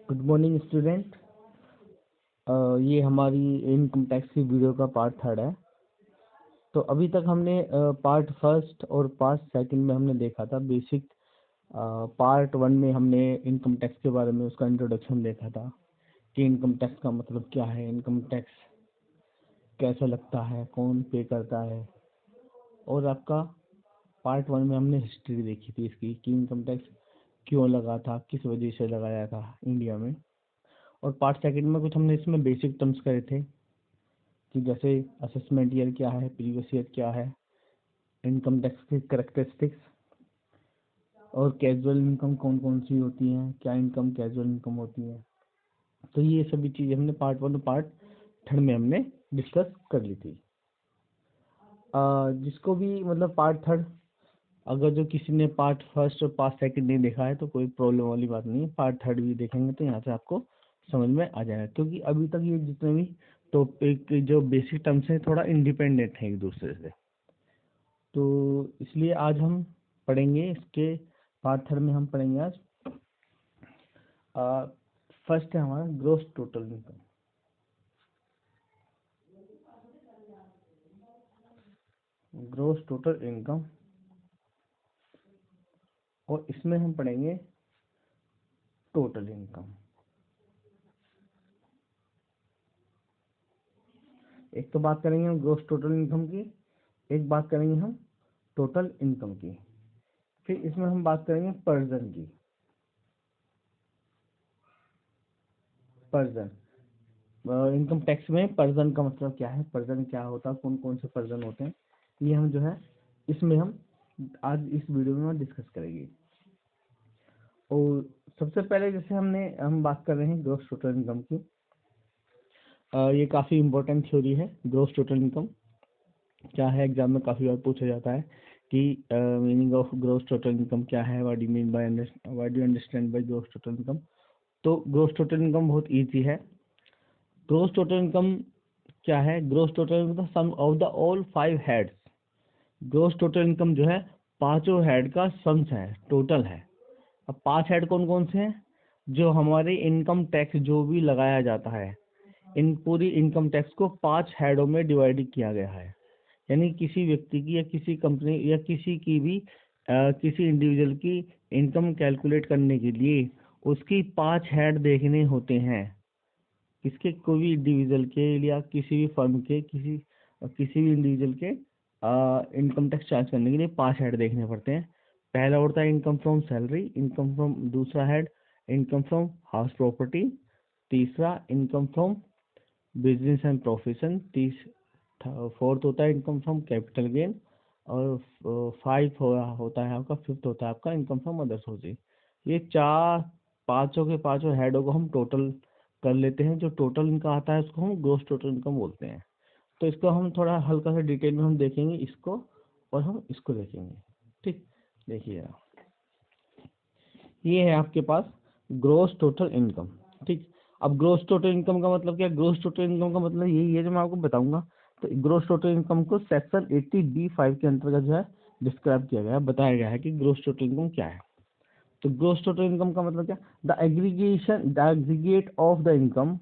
Good morning student. ये हमारी income tax की वीडियो का पार्ट 3 है। तो अभी तक हमने पार्ट फर्स्ट और पार्ट सेकंड में हमने देखा था बेसिक। पार्ट 1 में हमने इनकम टैक्स के बारे में उसका इंट्रोडक्शन देखा था कि इनकम टैक्स का मतलब क्या है, इनकम टैक्स कैसे लगता है, कौन पे करता है। और आपका पार्ट 1 में हमने हिस्ट्री देखी थी इसकी कि इनकम टैक्स क्यों लगा था, किस वजह से लगाया था इंडिया में। और पार्ट सेकंड में कुछ हमने इसमें बेसिक टर्म्स करे थे कि जैसे असेसमेंट ईयर क्या है, प्रीवियस ईयर क्या है, इनकम टैक्स की करेक्टरिस्टिक्स और कैजुअल इनकम कौन कौन सी होती हैं, क्या इनकम कैजुअल इनकम होती है। तो ये सभी चीज़ें हमने पार्ट 1 और पार्ट 3 में हमने डिस्कस कर ली थी। जिसको भी मतलब पार्ट 3 अगर जो किसी ने पार्ट फर्स्ट और पार्ट सेकंड नहीं देखा है तो कोई प्रॉब्लम वाली बात नहीं है। पार्ट 3 भी देखेंगे तो यहाँ से आपको समझ में आ जाएगा, क्योंकि अभी तक ये जितने भी टॉपिक जो बेसिक टर्म्स हैं थोड़ा इंडिपेंडेंट हैं एक दूसरे से। तो इसलिए आज हम पढ़ेंगे इसके पार्ट 3 में हम पढ़ेंगे आज फर्स्ट है हमारा gross total income. Gross total income, और इसमें हम पढ़ेंगे टोटल इनकम। एक तो बात करेंगे हम ग्रोस टोटल इनकम की, एक बात करेंगे हम टोटल इनकम की, फिर इसमें हम बात करेंगे पर्सन की। पर्सन इनकम टैक्स में पर्सन का मतलब क्या है, पर्सन क्या होता है, कौन कौन से पर्सन होते हैं, ये हम जो है इसमें हम आज इस वीडियो में डिस्कस करेंगे। और सबसे पहले जैसे हम बात कर रहे हैं ग्रोस टोटल इनकम की। ये काफ़ी इंपॉर्टेंट थ्योरी है। ग्रोस टोटल इनकम क्या है, एग्जाम में काफ़ी बार पूछा जाता है कि meaning of gross total income क्या है, what do you mean by, what do you understand by gross total income. तो ग्रोस टोटल इनकम बहुत ईजी है। ग्रोस टोटल इनकम क्या है, gross total income sum of the all 5 heads. Gross total income जो है पांचों head का sums है, टोटल है। अब 5 हेड कौन कौन से हैं, जो हमारे इनकम टैक्स जो भी लगाया जाता है, इन पूरी इनकम टैक्स को 5 हेडों में डिवाइड किया गया है। यानी किसी व्यक्ति की या किसी कंपनी या किसी की भी किसी इंडिविजुअल की इनकम कैलकुलेट करने के लिए उसकी 5 हेड देखने होते हैं। किसके, कोई भी इंडिविजुअल के या किसी भी फर्म के किसी भी इंडिविजुअल के इनकम टैक्स चार्ज करने के लिए 5 हेड देखने पड़ते हैं। पहला होता है income from salary, income from, दूसरा head income from house property, तीसरा income from business and profession, fourth होता है इनकम फ्रॉम कैपिटल गेन, और 5 होता है आपका, फिफ्थ होता है आपका इनकम फ्रॉम अदर सोर्सेज। ये पांचों के पांचों हेडों को हम टोटल कर लेते हैं। जो टोटल इनका आता है उसको हम ग्रोस टोटल इनकम बोलते हैं। तो इसको हम थोड़ा हल्का सा डिटेल में हम देखेंगे इसको, और हम इसको देखेंगे। ठीक, देखिए ये है आपके पास ग्रोस टोटल इनकम। ठीक, अब ग्रोस टोटल इनकम का मतलब क्या है, ग्रोस टोटल इनकम का मतलब यही है जो मैं आपको बताऊंगा। तो ग्रोस टोटल इनकम को सेक्शन 80B5 के अंतर्गत जो है डिस्क्राइब किया गया है, बताया गया है कि ग्रोस टोटल इनकम क्या है। तो ग्रोस टोटल इनकम का मतलब क्या, the aggregate of the income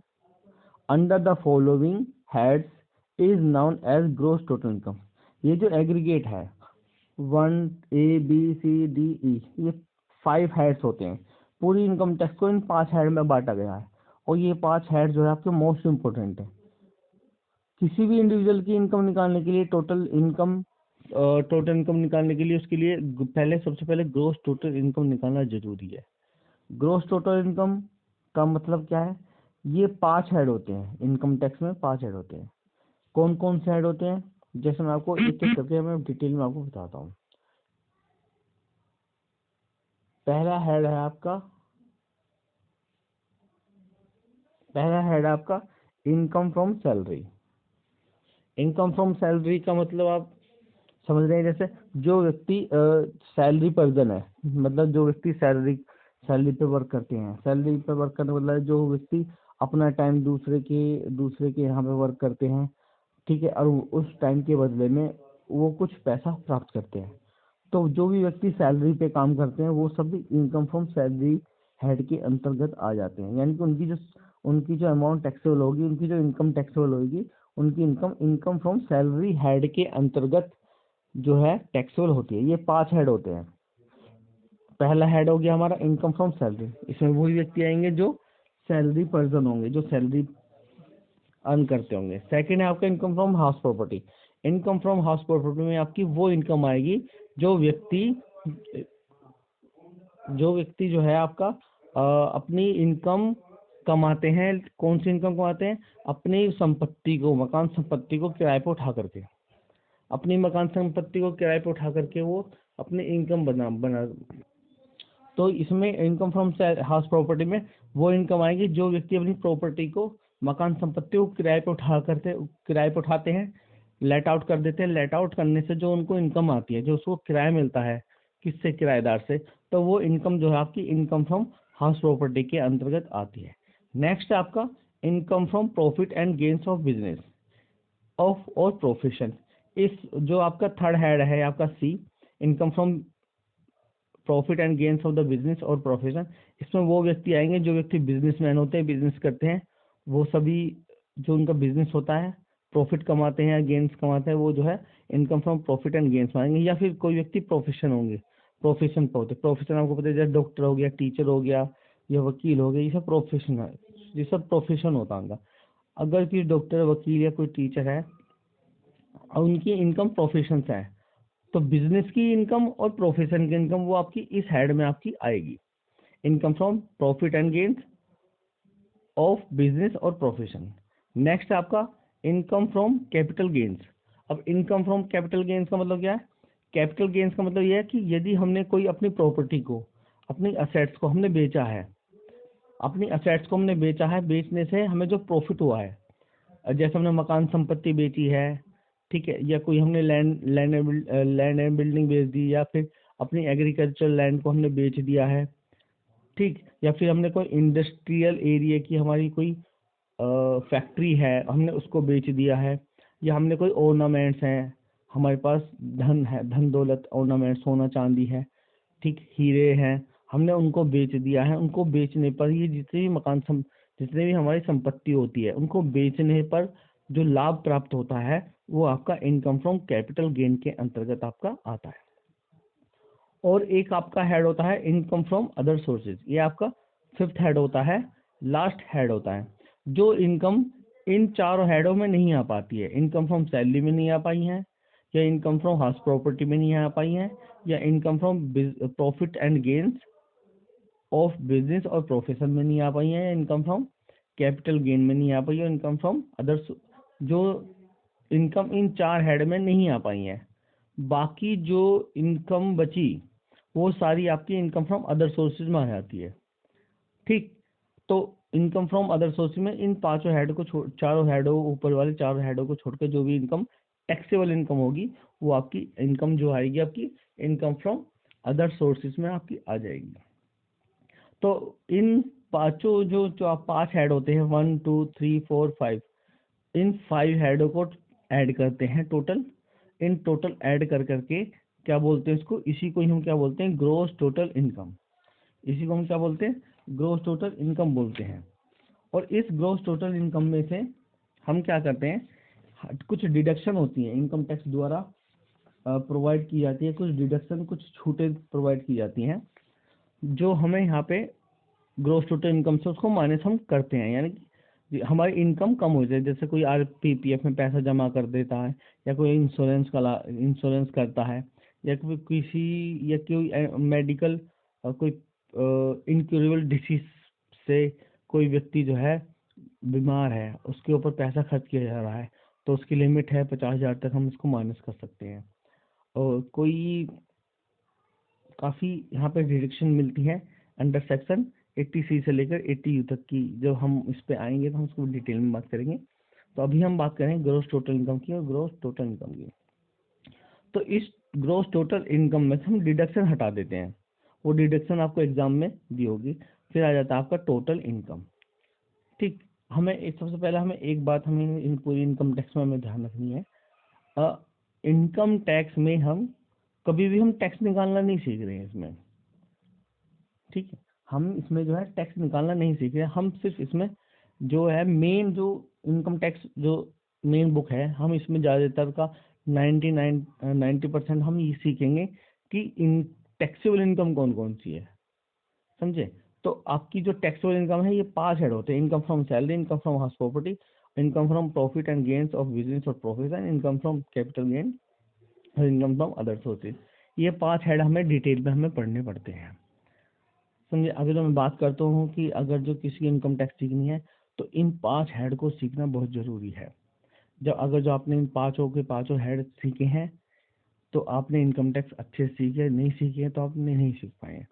under the following heads is known as gross total income. ये जो एग्रीगेट है 1 A B C D E, ये 5 हेड्स होते हैं। पूरी इनकम टैक्स को इन 5 हेड में बांटा गया है, और ये 5 हेड जो है आपके मोस्ट इम्पोर्टेंट है। किसी भी इंडिविजुअल की इनकम निकालने के लिए टोटल इनकम निकालने के लिए उसके लिए सबसे पहले ग्रोस टोटल इनकम निकालना जरूरी है। ग्रोस टोटल इनकम का मतलब क्या है, ये 5 हेड होते हैं इनकम टैक्स में, 5 हेड होते हैं। कौन कौन से हेड होते हैं, जैसे मैं आपको एक एक करके मैं डिटेल में आपको बताता हूँ। पहला हेड है आपका, income from salary. Income from salary का मतलब आप समझ रहे हैं, जैसे जो व्यक्ति सैलरी पर्सन है, मतलब जो व्यक्ति सैलरी पे वर्क करते हैं। सैलरी पे वर्क करने मतलब जो व्यक्ति अपना टाइम दूसरे के यहाँ पे वर्क करते हैं, ठीक है, और उस टाइम के बदले में वो कुछ पैसा प्राप्त करते हैं। तो जो भी व्यक्ति सैलरी पे काम करते हैं वो सभी इनकम फ्रॉम सैलरी हेड के अंतर्गत आ जाते हैं, यानी कि उनकी जो अमाउंट टैक्सेबल होगी, उनकी जो इनकम टैक्सेबल होगी, उनकी इनकम फ्रॉम सैलरी हेड के अंतर्गत जो है टैक्सेबल होती है। ये 5 हेड होते हैं। पहला हेड हो गया हमारा इनकम फ्रॉम सैलरी, इसमें वही व्यक्ति आएंगे जो सैलरी पर्सन होंगे, जो सैलरी अर्न करते होंगे। सेकंड है आपका income from house property. Income from house property में आपकी वो इनकम आएगी जो व्यक्ति जो है आपका अपनी इनकम कमाते हैं। कौन सी इनकम कमाते हैं? अपनी संपत्ति को, मकान संपत्ति को किराए पर उठा करके, अपनी मकान संपत्ति को किराए पर उठा करके वो अपनी इनकम बना। तो इसमें इनकम फ्रॉम हाउस प्रॉपर्टी में वो इनकम आएगी जो व्यक्ति अपनी प्रॉपर्टी को, मकान संपत्ति को किराए पे उठाते हैं, लेट आउट कर देते हैं। लेट आउट करने से जो उनको इनकम आती है, जो उसको किराया मिलता है, किससे? किराएदार से। तो वो इनकम जो है आपकी इनकम फ्रॉम हाउस प्रॉपर्टी के अंतर्गत आती है। नेक्स्ट आपका income from profit and gains of business of और प्रोफेशन। इस जो आपका थर्ड हेड है आपका C, income from profit and gains of the business और प्रोफेशन। इसमें वो व्यक्ति आएंगे जो व्यक्ति बिजनेसमैन होते हैं, बिजनेस करते हैं। वो सभी जो उनका बिजनेस होता है, प्रॉफिट कमाते हैं या गेन्स कमाते हैं, वो जो है income from profit and gains मांगेंगे। या फिर कोई व्यक्ति प्रोफेशन होंगे, प्रोफेशन पर होते, प्रोफेशन आपको पता है जैसे डॉक्टर हो गया, टीचर हो गया या वकील हो गया, ये सब प्रोफेशन है, ये सब प्रोफेशन होता है उनका। अगर कोई डॉक्टर, वकील या कोई टीचर है और उनकी इनकम प्रोफेशन से है, तो बिजनेस की इनकम और प्रोफेशन की इनकम वो आपकी इस हेड में आपकी आएगी, income from profit and gains of business और प्रोफेशन। नेक्स्ट आपका इनकम फ्रॉम कैपिटल गेन्स। अब इनकम फ्रॉम कैपिटल गेन्स का मतलब क्या है? कैपिटल गेन्स का मतलब यह है कि यदि हमने कोई अपनी प्रॉपर्टी को, अपनी असेट्स को हमने बेचा है, बेचने से हमें जो प्रॉफिट हुआ है, जैसे हमने मकान संपत्ति बेची है, ठीक है, या कोई हमने लैंड एंड बिल्डिंग बेच दी, या फिर अपनी एग्रीकल्चर लैंड को हमने बेच दिया है, ठीक, या फिर हमने कोई इंडस्ट्रियल एरिया की हमारी कोई फैक्ट्री है, हमने उसको बेच दिया है, या हमने कोई ऑर्नामेंट्स हैं, हमारे पास धन है, धन दौलत, ऑर्नामेंट, सोना चांदी है, ठीक, हीरे हैं, हमने उनको बेच दिया है। उनको बेचने पर ये जितने भी हमारी संपत्ति होती है, उनको बेचने पर जो लाभ प्राप्त होता है वो आपका इनकम फ्रॉम कैपिटल गेन के अंतर्गत आपका आता है। और एक आपका हेड होता है इनकम फ्रॉम अदर सोर्सेज, ये आपका फिफ्थ हेड होता है, लास्ट हेड होता है। जो इनकम इन चारों हेडों में नहीं आ पाती है, इनकम फ्रॉम सैलरी में नहीं आ पाई है, या इनकम फ्रॉम हाउस प्रॉपर्टी में नहीं आ पाई है, या income from profit and gains of business और प्रोफेशन में नहीं आ पाई है, या इनकम फ्रॉम कैपिटल गेन में नहीं आ पाई है, इनकम फ्रॉम अदर, जो इनकम इन 4 हेड में नहीं आ पाई है। बाकी जो इनकम बची वो सारी आपकी इनकम फ्रॉम अदर सोर्सेज में आ जाती है, ठीक। तो इनकम फ्रॉम अदर सोर्सेज में इन पांचों हेड को चारों हेडों, ऊपर वाले चारों हेडों को छोड़कर जो भी इनकम टैक्सेबल इनकम होगी वो आपकी इनकम जो आएगी आपकी इनकम फ्रॉम अदर सोर्सेज में आपकी आ जाएगी। तो इन पांचों जो आप 5 हेड होते हैं, 1 2 3 4 5, इन 5 हेडों को ऐड करते हैं टोटल। इन टोटल ऐड कर करके क्या बोलते हैं इसको, इसी को ही हम क्या बोलते हैं, ग्रोस टोटल इनकम। इसी को हम क्या बोलते हैं, ग्रोस टोटल इनकम बोलते हैं। और इस ग्रोस टोटल इनकम में से हम क्या करते हैं, कुछ डिडक्शन होती हैं इनकम टैक्स द्वारा प्रोवाइड की जाती है, कुछ डिडक्शन, कुछ छूटें प्रोवाइड की जाती हैं, जो हमें यहाँ पे ग्रोस टोटल इनकम से उसको माइनस हम करते हैं। यानी कि हमारी इनकम कम हो जाए, जैसे कोई RPPF में पैसा जमा कर देता है, या कोई इंश्योरेंस करता है, या कोई मेडिकल कोई इनक्योरेबल डिसीज से कोई व्यक्ति जो है बीमार है, उसके ऊपर पैसा खर्च किया जा रहा है, तो उसकी लिमिट है 50,000 तक, हम इसको माइनस कर सकते हैं। और कोई काफ़ी यहाँ पे डिडक्शन मिलती है अंडर सेक्शन 80C से लेकर 80U तक की। जब हम इस पे आएंगे तो हम उसको डिटेल में बात करेंगे। तो अभी हम बात करेंगे ग्रोस टोटल इनकम की और ग्रोस टोटल इनकम की। तो इस ग्रोस टोटल इनकम में से हम डिडक्शन हटा देते हैं, वो डिडक्शन आपको एग्जाम में दी होगी। फिर आ जाता है आपका टोटल इनकम, ठीक। सबसे पहले हमें एक बात हमें इन पूरी इनकम टैक्स में हमें ध्यान रखनी है, इनकम टैक्स में हम कभी भी हम टैक्स निकालना नहीं सीख रहे हैं इसमें, ठीक है। हम इसमें जो है टैक्स निकालना नहीं सीख रहे, हम सिर्फ इसमें जो है मेन जो इनकम टैक्स जो मेन बुक है, हम इसमें ज़्यादातर का 90% हम ये सीखेंगे कि इन टैक्सेबल इनकम कौन कौन सी है, समझे। तो आपकी जो टैक्सेबल इनकम है ये 5 हेड होते हैं: income from salary, income from house property, income from profit and gains of business और profession, income from capital gain और इनकम फ्रॉम अदर सोर्सेज। ये 5 हेड हमें डिटेल में हमें पढ़ने पड़ते हैं, समझे। अगर मैं बात करता हूँ कि अगर जो किसी इनकम टैक्स सीखनी है तो इन 5 हेड को सीखना बहुत ज़रूरी है। अगर जो आपने इन पाँचों हेड सीखे हैं तो आपने इनकम टैक्स अच्छे से सीखे, नहीं सीखे तो आपने नहीं सीख पाए।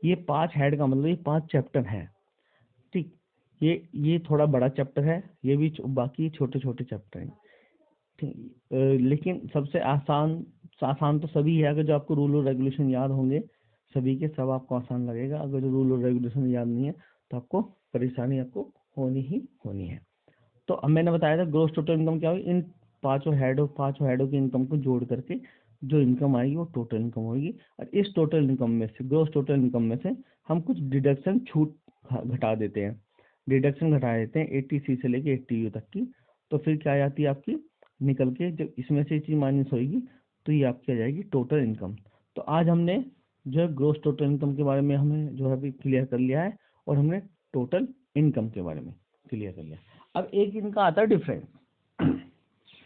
ये 5 हेड का मतलब ये 5 चैप्टर हैं, ठीक। ये थोड़ा बड़ा चैप्टर है, ये भी बाकी छोटे छोटे चैप्टर हैं, ठीक। लेकिन सबसे आसान तो सभी है। अगर जो आपको रूल और रेगुलेशन याद होंगे सभी के, सब आपको आसान लगेगा। अगर जो रूल और रेगुलेशन याद नहीं है तो आपको परेशानी आपको होनी ही होनी है। तो अब मैंने बताया था ग्रोस टोटल इनकम क्या होगी, इन पांचों हेडों की इनकम को जोड़ करके जो इनकम आएगी वो टोटल इनकम होगी। और इस टोटल इनकम में से, ग्रोस टोटल इनकम में से हम कुछ डिडक्शन घटा देते हैं, 80C से लेके 80U तक की। तो फिर क्या आ जाती है आपकी निकल के, जब इसमें से चीज माइनस होगी तो ये आपकी आ जाएगी टोटल इनकम। तो आज हमने जो है ग्रोस टोटल इनकम के बारे में हमें जो है अभी क्लियर कर लिया है, और हमने टोटल इनकम के बारे में क्लियर कर लिया। अब एक इनका आता है डिफरेंस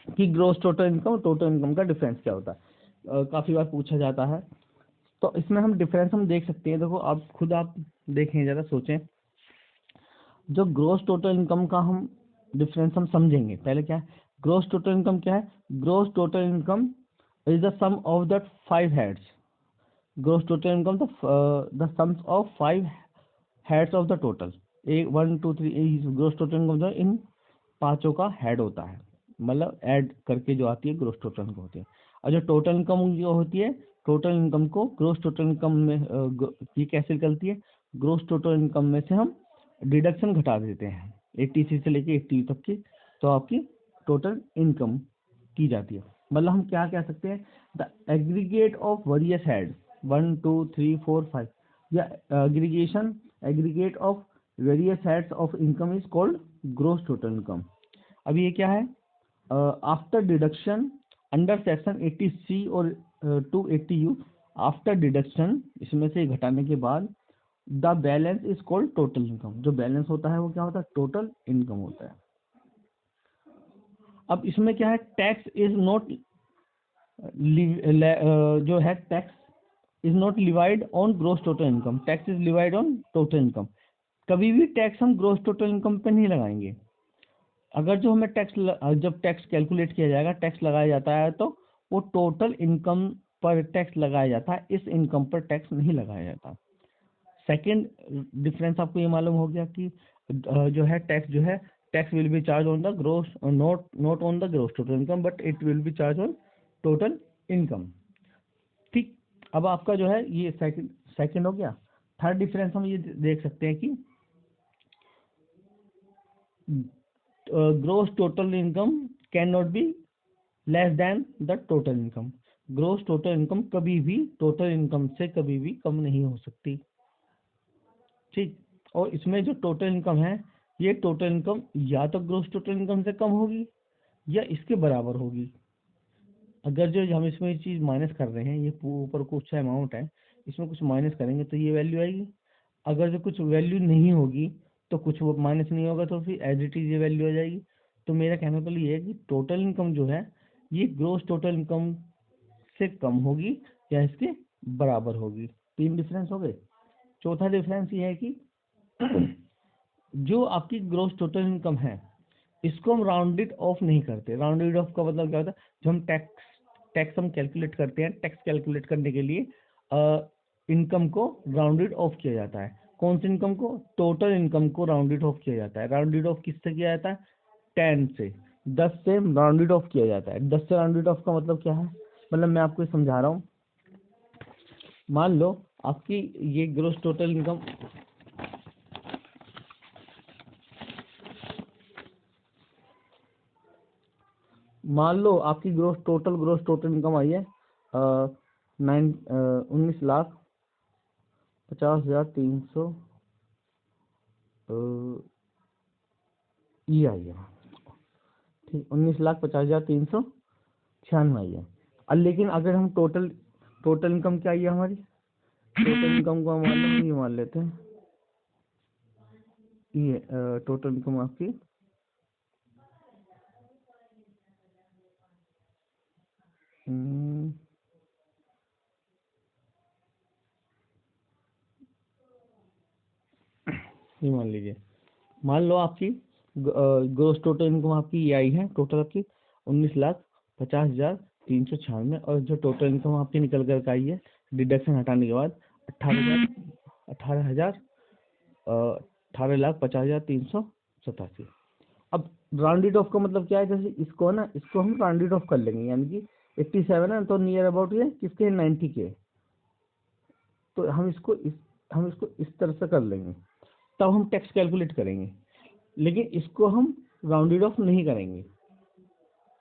कि ग्रोस टोटल इनकम और टोटल इनकम का डिफरेंस क्या होता है, काफी बार पूछा जाता है। तो इसमें हम डिफरेंस हम देख सकते हैं। देखो आप खुद आप देखें, जरा सोचें। जो ग्रोस टोटल इनकम का हम डिफरेंस हम समझेंगे। पहले क्या है ग्रोस टोटल इनकम, क्या है gross total income is the sum of the 5 heads. Gross total income the sums of 5 heads of the total. 1 2 3 gross total income जो इन पांचों का हेड होता है, मतलब ऐड करके जो आती है ग्रोस टोटल इनकम होती है। और जो टोटल इनकम जो होती है, टोटल इनकम को ग्रोस टोटल इनकम में ये कैसे निकलती है, ग्रोस टोटल इनकम में से हम डिडक्शन घटा देते हैं 80C से लेके 80U तक की, तो आपकी टोटल इनकम की जाती है। मतलब हम क्या कह सकते हैं, the aggregate of various head 1 2 3 4 5, या aggregate of various heads of income is called gross total income. अब ये क्या है, after deduction under section 80C और 280U, आफ्टर डिडक्शन इसमें से घटाने के बाद the balance is called total income. जो बैलेंस होता है वो क्या होता है, टोटल इनकम होता है। अब इसमें क्या है, टैक्स इज नॉट जो है tax is not levied on gross total income, tax is levied on total income. कभी भी टैक्स हम ग्रोस टोटल इनकम पे नहीं लगाएंगे। अगर जो हमें जब टैक्स कैलकुलेट किया जाएगा, टैक्स लगाया जाता है, तो वो टोटल इनकम पर टैक्स लगाया जाता है, इस इनकम पर टैक्स नहीं लगाया जाता। सेकेंड डिफरेंस आपको ये मालूम हो गया कि जो है tax will be charged on the gross, not on the gross total income, but it will be charged on total income, ठीक। अब आपका जो है ये सेकंड हो गया। थर्ड डिफरेंस हम ये देख सकते हैं कि gross total income can not be less than the total income. Gross total income कभी भी टोटल इनकम से कभी भी कम नहीं हो सकती, ठीक। और इसमें जो टोटल इनकम है, ये टोटल इनकम या तो ग्रोस टोटल इनकम से कम होगी या इसके बराबर होगी। अगर जो हम इसमें चीज माइनस कर रहे हैं, ये ऊपर कुछ अमाउंट है, इसमें कुछ माइनस करेंगे तो ये वैल्यू आएगी। अगर जो कुछ वैल्यू नहीं होगी तो कुछ वो माइनस नहीं होगा, तो फिर एज इट इज ये वैल्यू आ जाएगी। तो मेरा कहने का ये है कि टोटल इनकम जो है ये ग्रोस टोटल इनकम से कम होगी या इसके बराबर होगी। 3 डिफरेंस हो गए। चौथा डिफरेंस ये है कि जो आपकी ग्रोस टोटल इनकम है इसको हम राउंडेड ऑफ नहीं करते। राउंडेड ऑफ का मतलब क्या होता है, जो हम टैक्स हम कैलकुलेट करते हैं, टैक्स कैलकुलेट करने के लिए इनकम को राउंडेड ऑफ किया जाता है। कौन सी इनकम को, टोटल इनकम को राउंडेड ऑफ किया जाता है। राउंडेड ऑफ किससे किया जाता है, 10 से राउंडेड ऑफ किया जाता है। 10 से राउंडेड ऑफ का मतलब क्या है, मतलब मैं आपको समझा रहा हूँ। मान लो आपकी ये ग्रोस टोटल इनकम, मान लो आपकी ग्रोस टोटल इनकम आई है 19,50,50,300 ये आई है, ठीक, 19,50,396 आई है। अब लेकिन अगर हम टोटल इनकम क्या आई है हमारी, टोटल इनकम को हम ये मान लेते हैं, ये टोटल इनकम आपकी ये मान लीजिए, मान लो आपकी ग्रोस टोटल इनकम आपकी ये आई है, टोटल आपकी 19,50,396, और जो टोटल इनकम आपकी निकल कर आई है डिडक्शन हटाने के बाद 18,50,387। अब राउंडेड ऑफ का मतलब क्या है, जैसे इसको ना, इसको हम राउंडेड ऑफ कर लेंगे, यानी कि 87 है तो नियर अबाउट ये किसके 90 के, तो हम इसको इस तरह से कर लेंगे, तब हम टैक्स कैलकुलेट करेंगे, लेकिन इसको हम राउंडेड ऑफ नहीं करेंगे।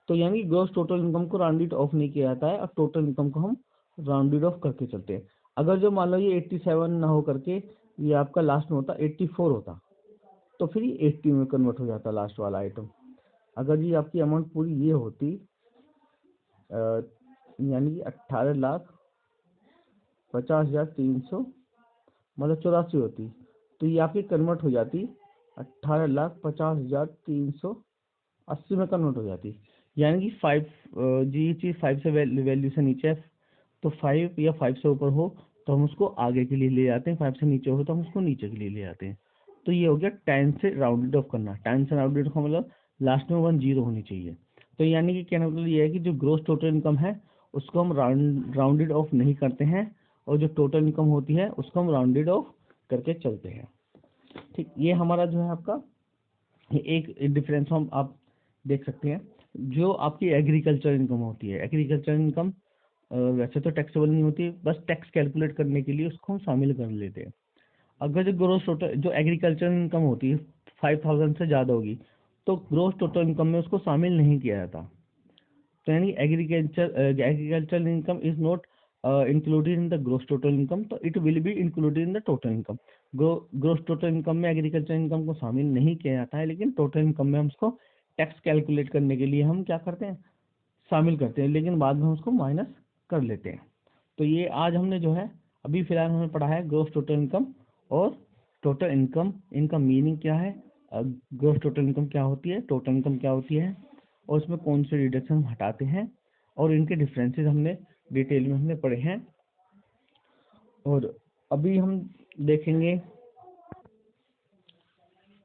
तो यानी ग्रॉस टोटल इनकम को राउंडेड ऑफ नहीं किया जाता है, और टोटल इनकम को हम राउंडेड ऑफ करके चलते हैं। अगर जो मान लो ये 87 ना हो करके ये आपका लास्ट में होता 84 होता, तो फिर ये 80 में कन्वर्ट हो जाता लास्ट वाला आइटम। अगर ये आपकी अमाउंट पूरी ये होती यानी कि 18,50,300 मतलब 84 होती, तो ये आपकी कन्वर्ट हो जाती 18,50,380 में कन्वर्ट हो जाती। यानी कि 5 जी, ये चीज़ 5 से वैल्यू से नीचे है, तो 5 या 5 से ऊपर हो तो हम उसको आगे के लिए ले जाते हैं, 5 से नीचे हो तो हम उसको नीचे के लिए ले जाते हैं। तो ये हो गया 10 से राउंडेड ऑफ करना। 10 से राउंडेड का मतलब लास्ट में 1 0 होनी चाहिए। तो यानी कि कहने का मतलब ये है कि जो ग्रोस टोटल इनकम है उसको हम राउंडेड ऑफ नहीं करते हैं, और जो टोटल इनकम होती है उसको हम राउंडेड ऑफ करके चलते हैं। ठीक, ये हमारा जो है आपका एक डिफरेंस हम आप देख सकते हैं। जो आपकी एग्रीकल्चर इनकम होती है, एग्रीकल्चर इनकम वैसे तो टैक्सेबल नहीं होती, बस टैक्स कैलकुलेट करने के लिए उसको हम शामिल कर लेते हैं। अगर जो ग्रोस टोटल जो एग्रीकल्चर इनकम होती है 5,000 से ज़्यादा होगी, तो ग्रोस टोटल इनकम में उसको शामिल नहीं किया जाता। तो यानी agriculture income is not included in the gross total income, तो it will be included in the total income. Gross total income में एग्रीकल्चर इनकम को शामिल नहीं किया जाता है, लेकिन टोटल इनकम में हम उसको टैक्स कैलकुलेट करने के लिए हम क्या करते हैं, शामिल करते हैं, लेकिन बाद में हम उसको माइनस कर लेते हैं। तो ये आज हमने जो है अभी फिलहाल हमने पढ़ा है ग्रोस टोटल इनकम और टोटल इनकम, इनका मीनिंग क्या है, ग्रोस टोटल इनकम क्या होती है, टोटल इनकम क्या होती है, और उसमें कौन से डिडक्शन हम हटाते हैं, और इनके डिफरेंसेस हमने डिटेल में हमने पढ़े हैं। और अभी हम देखेंगे,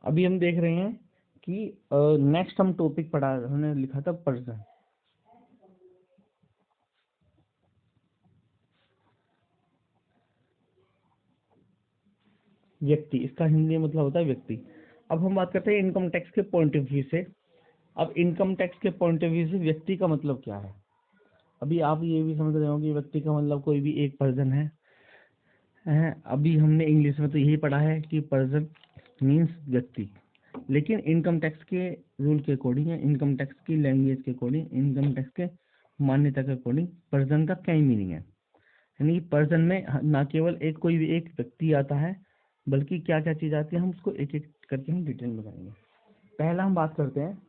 अभी हम देख रहे हैं कि नेक्स्ट हम टॉपिक पढ़ा, हमने लिखा था पर्सन। व्यक्ति, इसका हिंदी मतलब होता है व्यक्ति। अब हम बात करते हैं इनकम टैक्स के पॉइंट ऑफ व्यू से। अब इनकम टैक्स के पॉइंट ऑफ व्यू से व्यक्ति का मतलब क्या है। अभी आप ये भी समझ रहे हो कि व्यक्ति का मतलब कोई भी एक पर्सन है। अभी हमने इंग्लिश में तो यही पढ़ा है कि पर्सन मीन्स व्यक्ति, लेकिन इनकम टैक्स के रूल के अकॉर्डिंग या इनकम टैक्स की लैंग्वेज के अकॉर्डिंग, इनकम टैक्स के मान्यता के अकॉर्डिंग पर्सन का क्या मीनिंग है। यानी पर्सन में ना केवल एक कोई भी एक व्यक्ति आता है, बल्कि क्या क्या चीज़ आती है हम उसको एक एक करके हम डिटेल में करेंगे। पहला हम बात करते हैं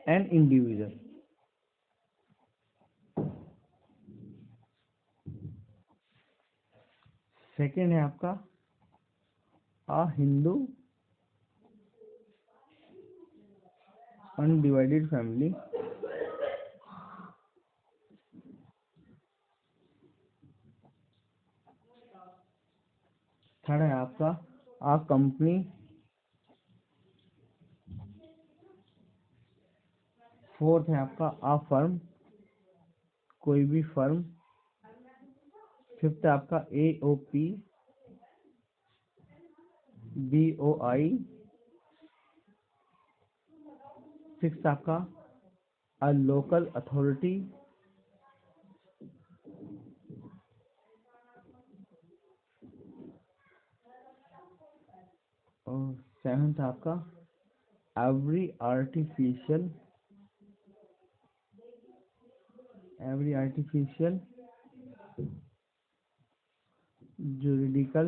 एन इंडिविजुअल। सेकेंड है आपका अ हिंदू अनडिवाइडेड फैमिली। थर्ड है आपका अ कंपनी। फोर्थ है आपका अ फर्म, कोई भी फर्म। फिफ्थ है आपका AOP BOI। सिक्स आपका अ लोकल अथॉरिटी। और सेवन्थ आपका every artificial juridical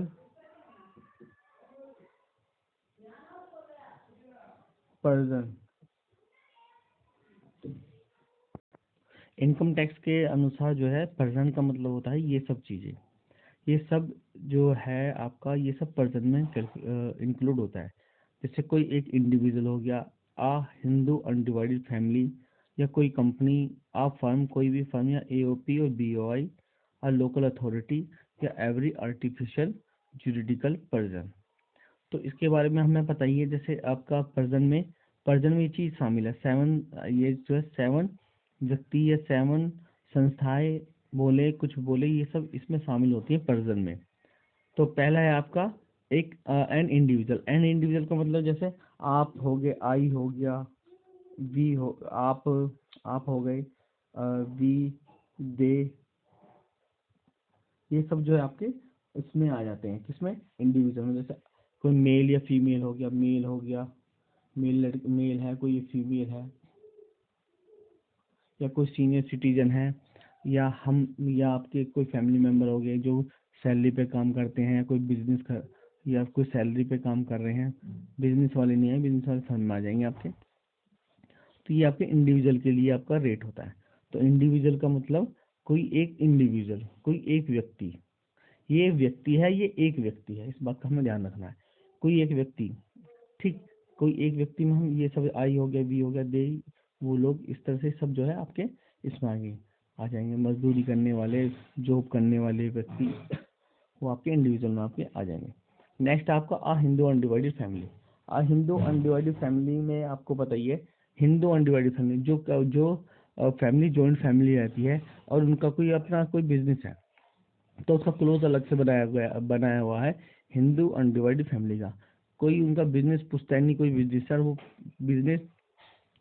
person. Income tax के अनुसार जो है पर्सन का मतलब होता है ये सब चीज़ें, ये सब जो है आपका ये सब पर्सन में इंक्लूड होता है। जैसे कोई एक इंडिविजुअल हो गया, आ हिंदू अनडिवाइडेड फैमिली, या कोई कंपनी, आ फर्म, कोई भी फर्म, या एओपी और बीओआई, आ लोकल अथॉरिटी, या एवरी आर्टिफिशियल जुरिडिकल पर्सन। तो इसके बारे में हमें पता ही है। जैसे आपका पर्जन में ये चीज़ शामिल है, सेवन, ये जो है 7 व्यक्ति या 7 संस्थाएं बोले कुछ बोले, ये सब इसमें शामिल होती है पर्जन में। तो पहला है आपका एक एन इंडिविजुअल। एन इंडिविजुअल का मतलब जैसे आप हो गए, आई हो गया, वी हो, आप हो गए, वी, दे, ये सब जो है आपके इसमें आ जाते हैं। किसमें? इंडिविजुअल में। जैसे कोई मेल या फीमेल हो गया, मेल हो गया, मेल है, कोई फीमेल है, या कोई सीनियर सिटीजन है, या आपके कोई फैमिली मेम्बर हो गए जो सैलरी पे काम करते हैं, कोई बिजनेस कर, या कोई सैलरी पे काम कर रहे हैं। बिजनेस वाले नहीं है, बिजनेस वाले फर्म में आ जाएंगे आपके। तो ये आपके इंडिविजुअल के लिए आपका रेट होता है। तो इंडिविजुअल का मतलब कोई एक इंडिविजुअल, कोई एक व्यक्ति। ये व्यक्ति है, ये एक व्यक्ति है, इस बात का हमें ध्यान रखना है। कोई एक व्यक्ति, ठीक, कोई एक व्यक्ति में हम ये सब आई हो गया, बी हो गया, दे, वो लोग इस तरह से सब जो है आपके इसमें आगे आ जाएंगे। मजदूरी करने वाले, जॉब करने वाले व्यक्ति, वो आपके इंडिविजुअल में आपके आ जाएंगे। नेक्स्ट आपका आ हिंदू अनडिवाइडेड फैमिली। आ हिंदू अनडिवाइडेड फैमिली में आपको पता ही है, हिंदू अनडिवाइडेड फैमिली जो फैमिली जॉइंट फैमिली रहती है और उनका कोई अपना कोई बिजनेस है, तो उसका क्लोज अलग से बनाया हुआ है हिंदू अनडिवाइडेड फैमिली का। कोई उनका बिजनेस पुश्तैनी कोई बिजनेस है, वो बिजनेस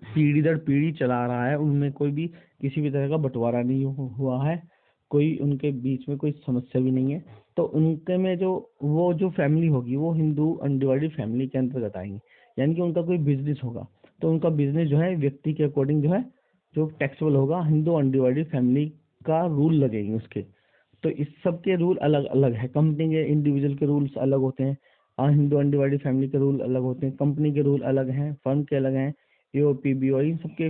पीढ़ी दर पीढ़ी चला रहा है, उनमें कोई भी किसी भी तरह का बंटवारा नहीं हुआ है, कोई उनके बीच में कोई समस्या भी नहीं है। तो उनके में जो वो जो फैमिली होगी वो हिंदू अनडिवाइडेड फैमिली के अंतर्गत आएंगी। यानी कि उनका कोई बिजनेस होगा, तो उनका बिजनेस जो है व्यक्ति के अकॉर्डिंग जो है जो टैक्सेबल होगा, हिंदू अनडिवाइडेड फैमिली का रूल लगेंगे उसके। तो इस सब के रूल अलग अलग है। कंपनी के इंडिविजुअल के रूल्स अलग होते हैं, हिंदू अनडिवाइडेड फैमिली के रूल अलग होते हैं, कंपनी के रूल अलग हैं, फर्म के अलग हैं, एओपी बीओआई, इन सबके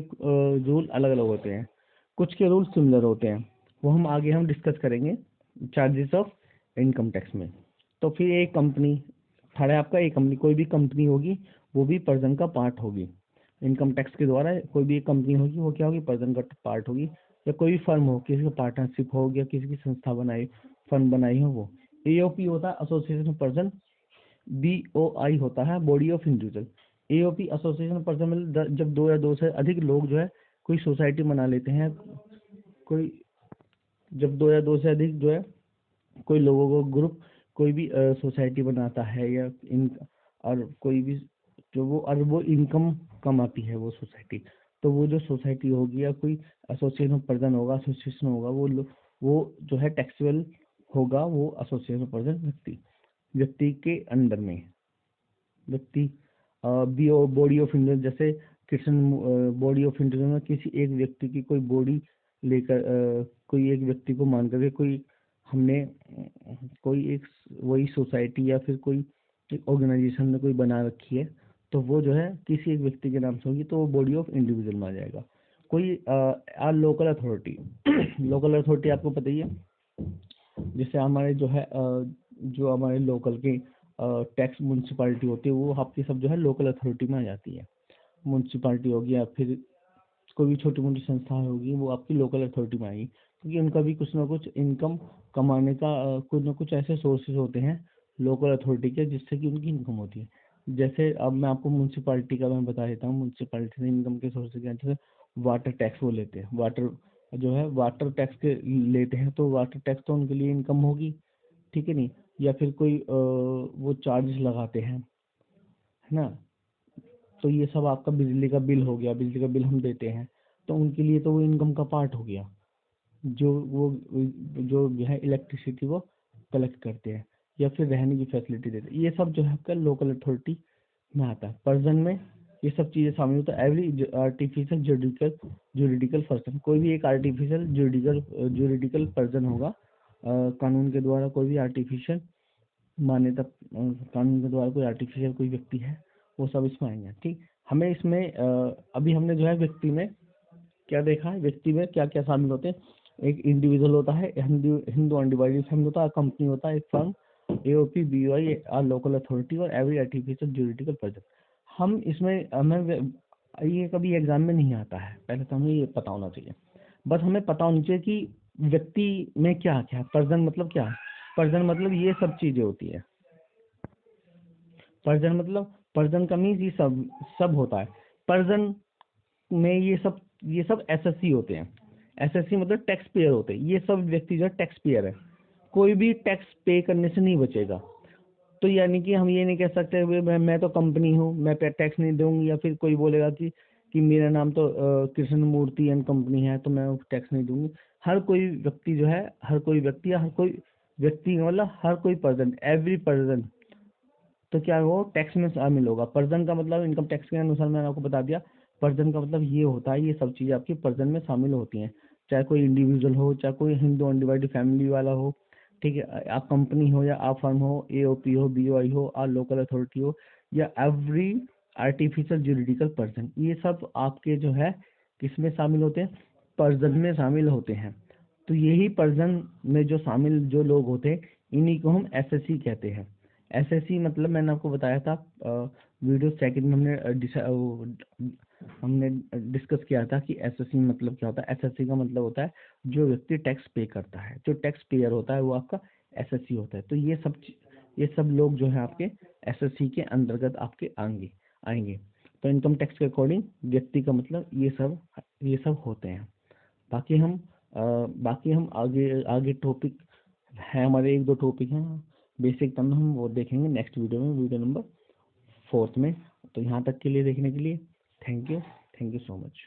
रूल अलग अलग होते हैं। कुछ के रूल सिमिलर होते हैं, वो हम आगे डिस्कस करेंगे चार्जेस ऑफ इनकम टैक्स में। तो फिर एक कंपनी, थर्ड है आपका एक कंपनी, कोई भी कंपनी होगी वो भी पर्सन का पार्ट होगी। इनकम टैक्स के द्वारा कोई भी एक कंपनी होगी वो क्या होगी? पर्सन का पार्ट होगी। या कोई भी फर्म हो, किसी का पार्टनरशिप हो गया, किसी की संस्था बनाई, फर्म बनाई हो, वो एओपी होता है एसोसिएशन ऑफ पर्सन, बीओआई होता है body of individual. AOP association person मतलब जब दो या दो से अधिक लोग जो है कोई सोसाइटी बना लेते हैं, कोई जब दो या दो से अधिक जो है कोई लोगों को ग्रुप कोई भी सोसाइटी बनाता है, या इन और कोई भी जो वो और वो इनकम कमाती है वो सोसाइटी, तो वो जो सोसाइटी होगी या कोई एसोसिएशन पर्सन होगा, एसोसिएशन होगा, वो जो है टैक्सेबल होगा, वो एसोसिएशन पर्सन व्यक्ति के अंडर में। व्यक्ति बॉडी ऑफ इंडिविजुअल, जैसे कृष्ण बॉडी ऑफ इंडिविजुअल में किसी एक व्यक्ति की कोई बॉडी लेकर कोई एक व्यक्ति को मान करके कोई हमने कोई एक वही सोसाइटी या फिर कोई एक ऑर्गेनाइजेशन में कोई बना रखी है, तो वो जो है किसी एक व्यक्ति के नाम से होगी, तो वो बॉडी ऑफ इंडिविजुअल में आ जाएगा। कोई लोकल अथॉरिटी लोकल अथॉरिटी आपको पता ही है, जैसे हमारे जो है जो हमारे लोकल के टैक्स म्यूनसिपालिटी होती है, वो आपकी सब जो है लोकल अथॉरिटी में आ जाती है। म्यूनसिपालिटी होगी या फिर कोई भी छोटी मोटी संस्था होगी, वो आपकी लोकल अथॉरिटी में आएगी, क्योंकि उनका भी कुछ ना कुछ इनकम कमाने का कुछ ना कुछ ऐसे सोर्सेज होते हैं लोकल अथॉरिटी के, जिससे कि उनकी इनकम होती है। जैसे अब मैं आपको म्यूनसिपालिटी का मैं बता देता हूँ, म्यूनसिपालिटी से इनकम के सोर्सेज क्या हैं। जैसे वाटर टैक्स वो लेते हैं, वाटर जो है वाटर टैक्स के लेते हैं, तो वाटर टैक्स तो उनके लिए इनकम होगी, ठीक है नहीं। या फिर कोई वो चार्जेस लगाते हैं, है ना, तो ये सब आपका बिजली का बिल हो गया, बिजली का बिल हम देते हैं, तो उनके लिए तो वो इनकम का पार्ट हो गया, जो है इलेक्ट्रिसिटी वो कलेक्ट करते हैं, या फिर रहने की फैसिलिटी देते हैं। ये सब जो है आपका लोकल अथॉरिटी में आता है। पर्सन में ये सब चीज़ें शामिल होता है। एवरी आर्टिफिशियल जुरिडिकल पर्सन, कोई भी एक आर्टिफिशियल जुरिडिकल पर्सन होगा, कानून के द्वारा कोई भी आर्टिफिशियल मान्यता, कानून के द्वारा कोई आर्टिफिशियल कोई व्यक्ति है, वो सब इसमें आएंगे, ठीक। हमें इसमें अभी हमने जो है व्यक्ति में क्या देखा है, व्यक्ति में क्या क्या शामिल होते हैं। एक इंडिविजुअल होता है, हिंदू अनडिवाइडेड फैमिली होता है, कंपनी होता है, एक firm, AOP, BOI, or local authority और एवरी आर्टिफिशियल ज्यूरिडिकल पर्सन। हम इसमें हमें ये कभी एग्जाम में नहीं आता है, पहले तो हमें ये पता होना चाहिए। बस हमें पता होनी चाहिए कि व्यक्ति में क्या क्या है, पर्सन मतलब क्या है। पर्सन मतलब ये सब चीजें होती है। पर्सन का मीन्स ये सब होता है। पर्सन में ये सब एसएससी होते हैं। एसएससी मतलब टैक्स पेयर होते हैं। ये सब व्यक्ति जो है टैक्स पेयर है, कोई भी टैक्स पे करने से नहीं बचेगा। तो यानी कि हम ये नहीं कह सकते मैं तो कंपनी हूँ, मैं टैक्स नहीं दूंगी, या फिर कोई बोलेगा कि मेरा नाम तो कृष्ण मूर्ति एंड कंपनी है तो मैं टैक्स नहीं दूंगी। हर कोई व्यक्ति जो है, हर कोई व्यक्ति या हर कोई व्यक्ति मतलब हर कोई पर्सन, एवरी पर्सन तो क्या वो टैक्स में शामिल होगा। पर्सन का मतलब इनकम टैक्स के अनुसार मैंने आपको बता दिया। पर्सन का मतलब ये होता है, ये सब चीज़ें आपकी पर्सन में शामिल होती हैं। चाहे कोई इंडिविजुअल हो, चाहे कोई हिंदू अनडिवाइडेड फैमिली वाला हो, ठीक है, आप कंपनी हो या आप फर्म हो, एओपी हो, बीओआई हो, आर लोकल अथॉरिटी हो, या एवरी आर्टिफिशियल जुरिडिकल पर्सन, ये सब आपके जो है किस में शामिल होते हैं, पर्सन में शामिल होते हैं। तो यही पर्सन में जो शामिल जो लोग होते हैं, इन्हीं को हम एसएससी कहते हैं। एसएससी मतलब मैंने आपको बताया था वीडियो सेकंड में हमने डिस्कस किया था कि एसएससी मतलब क्या होता है। एसएससी का मतलब होता है जो व्यक्ति टैक्स पे करता है, जो टैक्स पेयर होता है वो आपका एसएससी होता है। तो ये सब लोग जो है आपके एसएससी के अंतर्गत आपके आएंगे। तो इनकम टैक्स के अकॉर्डिंग व्यक्ति का मतलब ये सब होते हैं। बाकी हम आगे टॉपिक है हमारे, एक दो टॉपिक हैं बेसिक टर्म, हम वो देखेंगे नेक्स्ट वीडियो में, वीडियो नंबर 4 में। तो यहाँ तक के लिए देखने के लिए थैंक यू सो मच।